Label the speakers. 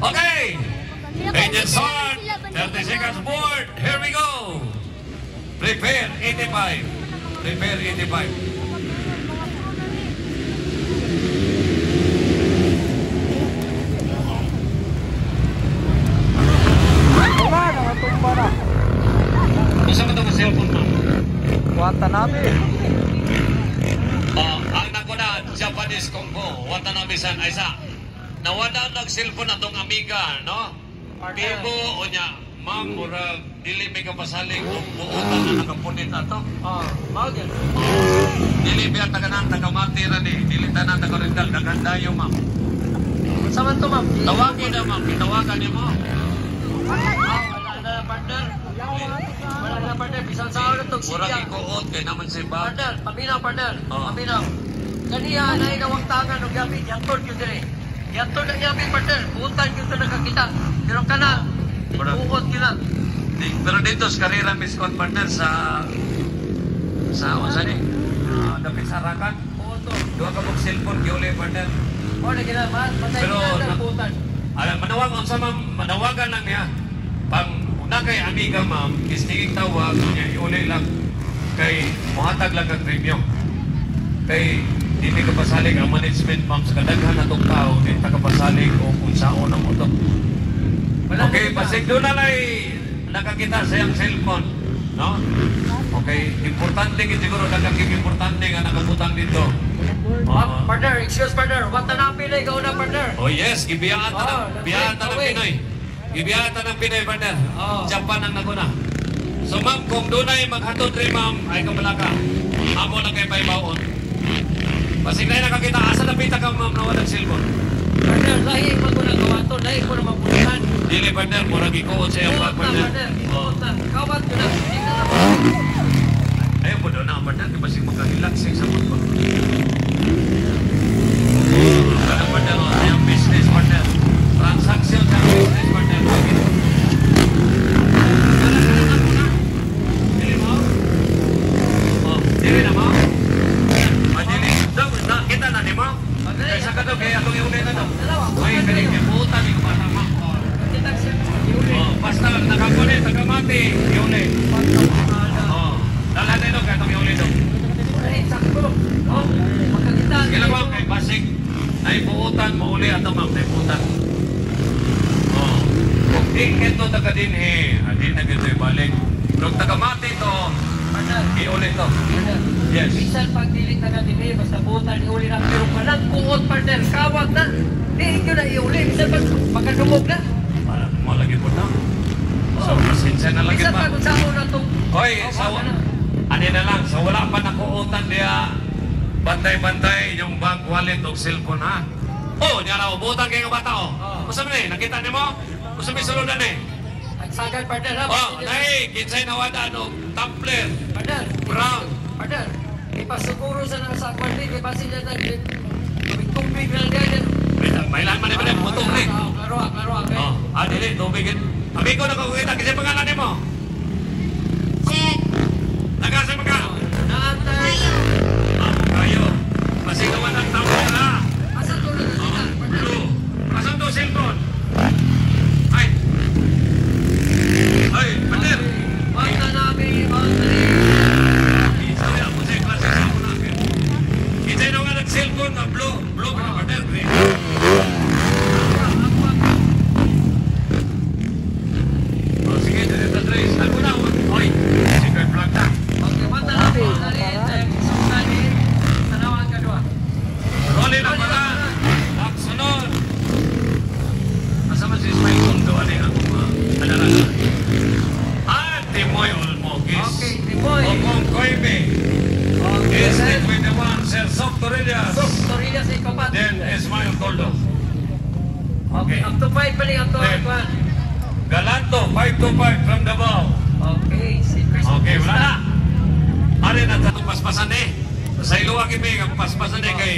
Speaker 1: Okay. Agent Sword, 30 seconds board. Here we go. Prepare 85. Prepare 85. Masa mo itong cellphone mo?
Speaker 2: Watanabe.
Speaker 1: Ang nakuna, Japanese Kung Fu, Watanabe-san, ay sa nawala nag-cellphone atong amiga, no? Bibo o niya, ma'am, murag, dili may kapasaling kung buutan na nakapunit ato.
Speaker 2: Bagay.
Speaker 1: Dili biya taganang tagamati rin eh. Dili tanan tagarindal, dagandayo, ma'am.
Speaker 2: Saman to, ma'am.
Speaker 1: Tawagin na, ma'am. Itawagan niyo mo.
Speaker 2: Wala na, partner. Wala na, partner. Bisang sao na itong
Speaker 1: Murag
Speaker 2: siya.
Speaker 1: ikuot, kaya naman si Bad.
Speaker 2: Partner, paminaw, partner.
Speaker 1: Oh.
Speaker 2: Paminaw. Kaniya na inawagtangan ng gabi. Yantod yun din eh. Yantod ang gabi, partner. Buutan yun ito nakakita. Pero ka na. Buot yun na.
Speaker 1: Pero dito sa karera, Miss Con Partner, sa saan eh? Dapit sa Arakan.
Speaker 2: Oo to.
Speaker 1: Dua ka pong cellphone, giuli, Partner.
Speaker 2: Oo na ginaman. Patay
Speaker 1: Pero,
Speaker 2: na ang buutan.
Speaker 1: Manawagan sa ma'am, manawagan lang niya. Pang una kay amiga ma'am, istiging tawag niya, iuli lang. Kay muhatag lang kag premium. Kay hindi ka pasalig ang management ma'am sa kadaghan na itong tao, hindi ka pasalig o kung saan na mo ito. Okay, pasig doon na lang nakakita sa iyang cellphone. No? Okay, importante siguro nagkakip importante nga nakabutang dito.
Speaker 2: Partner, excuse partner. Watanabe na ikaw na partner.
Speaker 1: Oh yes, gibiyaan ta ng Pinoy. Gibiyaan ta ng Pinoy, partner. Japan ang naguna. So ma'am, kung doon ay maghatod rin ma'am, ay kamalaka. Amo na kayo paibaon. Pasig na nakakita, asa na pita ka ma'am na walang cellphone?
Speaker 2: Partner, lahi mo ko na gawa to. Lahi mo na mapulitan.
Speaker 1: Dili, partner, murag ikuot sa iyong
Speaker 2: Ikuot na,
Speaker 1: partner.
Speaker 2: partner. Ikuot na. Kawat ko na. Hindi na na.
Speaker 1: Ayaw po doon na, partner. Di ba siya magkahilaksing sa mundo? Parang partner, yung business partner. Transaction sa business partner. Dili mo? Dili na mo? Dili. Kita na, di mo? Kaysa ka daw, kaya itong iulay na daw. May pinagkiputan, yung bata mo. Basta nakakulit, nakamati, iulay. Dalan na ito, kaya itong iulay daw. Kailan mo, kay Pasig, naipuutan, mauli ato ma'am, naipuutan. Kung di ito taga din di na ito ibalik. Kung tagamati ito, iuli ito. Yes.
Speaker 2: Minsan pag dilit na natin basta buutan, iuli na. Pero palang buot partner, kawag na. Hindi nyo na iuli. Minsan pag pagkadumog na.
Speaker 1: Malagi po na. So, pasensya na lagi
Speaker 2: Minsan
Speaker 1: pa.
Speaker 2: pag usaho na itong...
Speaker 1: Hoy, ano na lang, sa wala pa nakuutan diya, bantay-bantay yung bank wallet o cellphone ha. Oh, niya na, ubutan kayo bata oh. Masabi na eh, nakita niyo mo? Masabi saludan eh.
Speaker 2: Sagad partner ha.
Speaker 1: Oh, nahi, kinsay nawada no, tumbler,
Speaker 2: Partner.
Speaker 1: brown.
Speaker 2: Partner. Ipasuguro sa nang sa kwarti. Ipasin na tayo. Tubig na lang.
Speaker 1: May lang man naman yung mutong eh.
Speaker 2: Klaro.
Speaker 1: Oh, dili, tubig. Amigo na kakukita, kasi pangalan niyo mo?
Speaker 3: Check.
Speaker 1: Nagasa mga?
Speaker 2: Naantay.
Speaker 1: Kayo. Masigawan ang tumbler ha.
Speaker 2: Asa to na sila?
Speaker 1: Blue. Asan to cellphone? Ay. Ay, partner.
Speaker 2: Watanabe.
Speaker 1: Sorry, ako sa klase sa ako namin. Kita nyo nga nag-cellphone na blue. Blue ka na, partner. Green. Oh, sige, dito trace. Ano na? Oy, secret vlog na.
Speaker 2: Okay, Watanabe. Tanawan ka doon.
Speaker 1: Rolling na pala. Sunod. Kasama si Ismail Kondo. Ano yung alala? Timoy Olmogis.
Speaker 2: Okay, Timoy.
Speaker 1: Okong Koibe. Este 21, Sir Sok Torrillas.
Speaker 2: Torilla sa ikapat.
Speaker 1: Then Ismail Koldo.
Speaker 2: Okay, up to 5 pala up to
Speaker 1: Then,
Speaker 2: 1.
Speaker 1: Galanto, 525 from Davao.
Speaker 2: Okay, si Chris.
Speaker 1: Okay, wala na. Ari na itong paspasan eh. Sa iluwa kimi, ang paspasan eh kay